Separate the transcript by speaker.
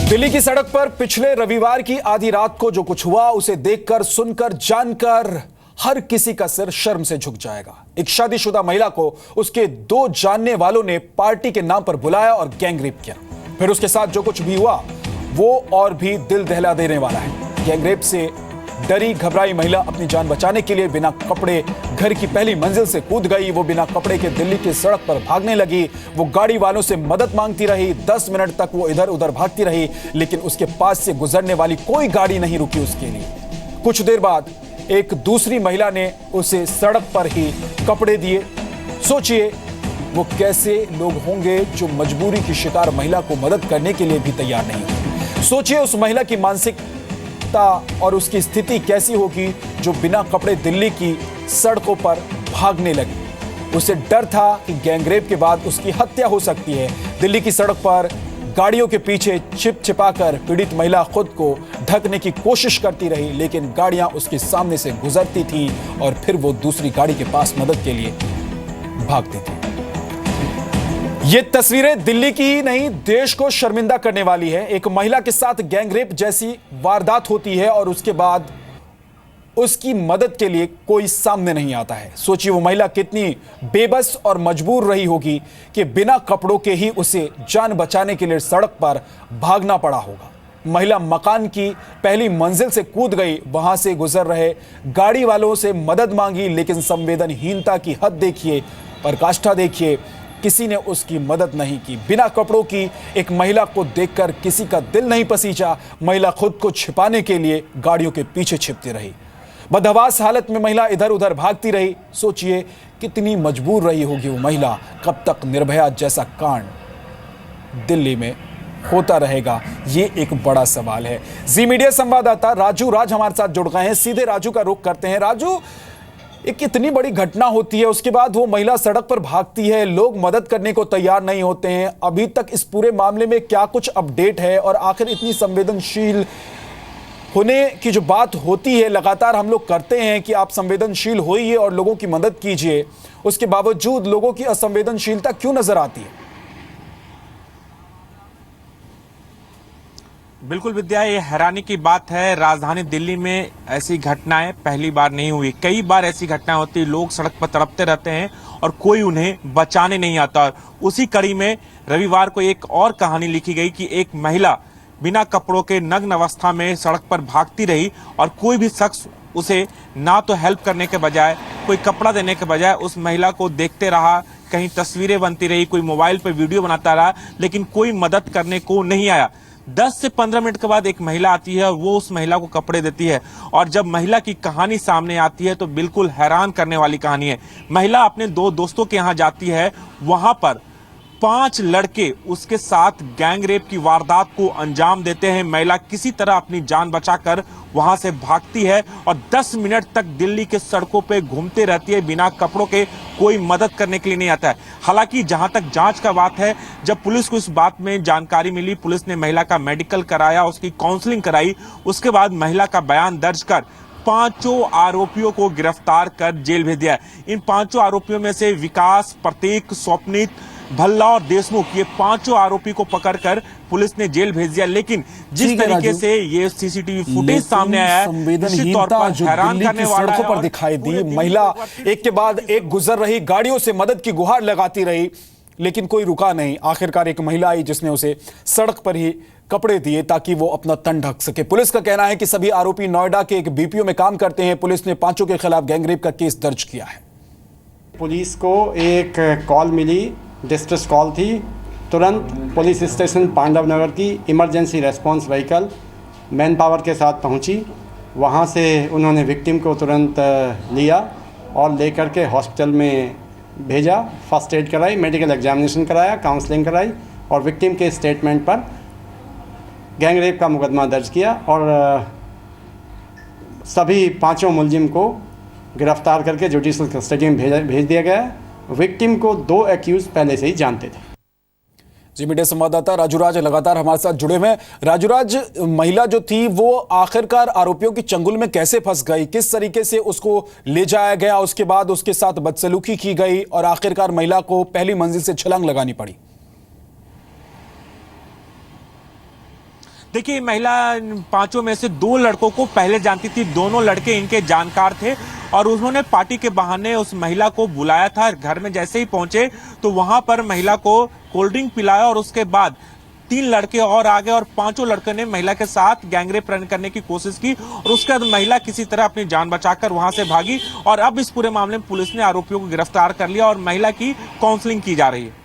Speaker 1: दिल्ली की सड़क पर पिछले रविवार की आधी रात को जो कुछ हुआ उसे देखकर, सुनकर, जानकर हर किसी का सिर शर्म से झुक जाएगा। एक शादीशुदा महिला को उसके दो जानने वालों ने पार्टी के नाम पर बुलाया और गैंगरेप किया। फिर उसके साथ जो कुछ भी हुआ वो और भी दिल दहला देने वाला है। गैंगरेप से डरी घबराई महिला अपनी जान बचाने के लिए बिना कपड़े घर की पहली मंजिल से कूद गई। वो बिना कपड़े के दिल्ली की सड़क पर भागने लगी। वो गाड़ी वालों से मदद मांगती रही। 10 मिनट तक वो इधर उधर भागती रही, लेकिन उसके पास से गुजरने वाली कोई गाड़ी नहीं रुकी उसके लिए। कुछ देर बाद एक दूसरी महिला ने उसे सड़क पर ही कपड़े दिए। सोचिए वो कैसे लोग होंगे जो मजबूरी की शिकार महिला को मदद करने के लिए भी तैयार नहीं। सोचिए उस महिला की मानसिक और उसकी स्थिति कैसी होगी जो बिना कपड़े दिल्ली की सड़कों पर भागने लगी। उसे डर था कि गैंगरेप के बाद उसकी हत्या हो सकती है। दिल्ली की सड़क पर गाड़ियों के पीछे छिपाकर पीड़ित महिला खुद को ढकने की कोशिश करती रही, लेकिन गाड़ियां उसके सामने से गुजरती थी और फिर वो दूसरी गाड़ी के पास मदद के लिए भागती थी। ये तस्वीरें दिल्ली की ही नहीं, देश को शर्मिंदा करने वाली है। एक महिला के साथ गैंगरेप जैसी वारदात होती है और उसके बाद उसकी मदद के लिए कोई सामने नहीं आता है। सोचिए वो महिला कितनी बेबस और मजबूर रही होगी कि बिना कपड़ों के ही उसे जान बचाने के लिए सड़क पर भागना पड़ा होगा। महिला मकान की पहली मंजिल से कूद गई, वहां से गुजर रहे गाड़ी वालों से मदद मांगी, लेकिन संवेदनहीनता की हद देखिए, पराकाष्ठा देखिए, किसी ने उसकी मदद नहीं की। बिना कपड़ों की एक महिला को देखकर किसी का दिल नहीं पसीजा। महिला खुद को छिपाने के लिए गाड़ियों के पीछे छिपती रही। बदहवास हालत में महिला इधर उधर भागती रही। सोचिए कितनी मजबूर रही होगी वो महिला। कब तक निर्भया जैसा कांड दिल्ली में होता रहेगा, ये एक बड़ा सवाल है। जी मीडिया संवाददाता राजू राज हमारे साथ जुड़ गए हैं। सीधे राजू का रुख करते हैं। राजू, एक इतनी बड़ी घटना होती है, उसके बाद वो महिला सड़क पर भागती है, लोग मदद करने को तैयार नहीं होते हैं। अभी तक इस पूरे मामले में क्या कुछ अपडेट है और आखिर इतनी संवेदनशील होने की जो बात होती है, लगातार हम लोग करते हैं कि आप संवेदनशील होइए और लोगों की मदद कीजिए, उसके बावजूद लोगों की असंवेदनशीलता क्यों नजर आती है?
Speaker 2: बिल्कुल विद्या, ये हैरानी की बात है। राजधानी दिल्ली में ऐसी घटनाएं पहली बार नहीं हुई, कई बार ऐसी घटनाएं होती, लोग सड़क पर तड़पते रहते हैं और कोई उन्हें बचाने नहीं आता। उसी कड़ी में रविवार को एक और कहानी लिखी गई कि एक महिला बिना कपड़ों के नग्न अवस्था में सड़क पर भागती रही और कोई भी शख्स उसे ना तो हेल्प करने के बजाय, कोई कपड़ा देने के बजाय उस महिला को देखते रहा। कहीं तस्वीरें बनती रही, कोई मोबाइल पर वीडियो बनाता रहा, लेकिन कोई मदद करने को नहीं आया। 10 से 15 मिनट के बाद एक महिला आती है और वो उस महिला को कपड़े देती है। और जब महिला की कहानी सामने आती है तो बिल्कुल हैरान करने वाली कहानी है। महिला अपने दो दोस्तों के यहाँ जाती है, वहां पर 5 लड़के उसके साथ गैंगरेप की वारदात को अंजाम देते हैं। महिला किसी तरह अपनी जान बचाकर वहां से भागती है और 10 मिनट तक दिल्ली के सड़कों पे घूमते रहती है बिना कपड़ों के। कोई मदद करने के लिए नहीं आता है। हालांकि जहां तक जांच का बात है, जब पुलिस को इस बात में जानकारी मिली, पुलिस ने महिला का मेडिकल कराया, उसकी काउंसलिंग कराई। उसके बाद महिला का बयान दर्ज कर 5 आरोपियों को गिरफ्तार कर जेल भेज दिया। इन 5 आरोपियों में से विकास, प्रतीक, स्वप्नित, भल्ला और देशमुख, ये 5 आरोपी को पकड़कर पुलिस ने जेल भेज दिया। लेकिन जिस तरीके से ये सीसीटीवी फुटेज सामने आया है, निश्चित तौर पर हैरान करने वाला है।
Speaker 1: सड़कों पर दिखाई दी महिला एक के बाद एक गुजर रही, गाड़ियों से मदद की गुहार लगाती रही, लेकिन कोई रुका नहीं। आखिरकार एक महिला आई जिसने उसे सड़क पर ही कपड़े दिए ताकि वो अपना तन ढक सके। पुलिस का कहना है कि सभी आरोपी नोएडा के एक बीपीओ में काम करते हैं। पुलिस ने 5 के खिलाफ गैंगरेप का केस दर्ज किया है।
Speaker 3: पुलिस को एक कॉल मिली, डिस्ट्रेस कॉल थी। तुरंत पुलिस स्टेशन पांडव नगर की emergency response vehicle man power के साथ पहुंची। वहां से उन्होंने विक्टिम को तुरंत लिया और लेकर के हॉस्पिटल में भेजा। फर्स्ट एड कराई, मेडिकल एग्जामिनेशन कराया, काउंसलिंग कराई और विक्टिम के स्टेटमेंट पर गैंगरेप का मुकदमा दर्ज किया और सभी 5 मुलजिम को गिरफ्तार करके जुडिशल कस्टडी में भेज दिया गया। विक्टिम को 2 एक्यूज पहले से ही जानते थे।
Speaker 1: जी मीडिया संवाददाता राजूराज लगातार हमारे साथ जुड़े हुए हैं। राजूराज, महिला जो थी वो आखिरकार आरोपियों की चंगुल में कैसे फंस गई? किस तरीके से उसको ले जाया गया, उसके बाद उसके साथ बदसलूकी की गई और आखिरकार महिला को पहली मंजिल से छलांग लगानी पड़ी?
Speaker 2: देखिए ये महिला पांचों में से 2 लड़कों को पहले जानती थी, दोनों लड़के इनके जानकार थे और उन्होंने पार्टी के बहाने उस महिला को बुलाया था। घर में जैसे ही पहुंचे तो वहां पर महिला को कोल्ड ड्रिंक पिलाया और उसके बाद 3 लड़के और आ गए और पांचों लड़कों ने महिला के साथ गैंगरेप करने की कोशिश की और उसके बाद महिला किसी तरह अपनी जान बचाकर वहां से भागी और अब इस पूरे मामले में पुलिस ने आरोपियों को गिरफ्तार कर लिया और महिला की काउंसलिंग की जा रही है।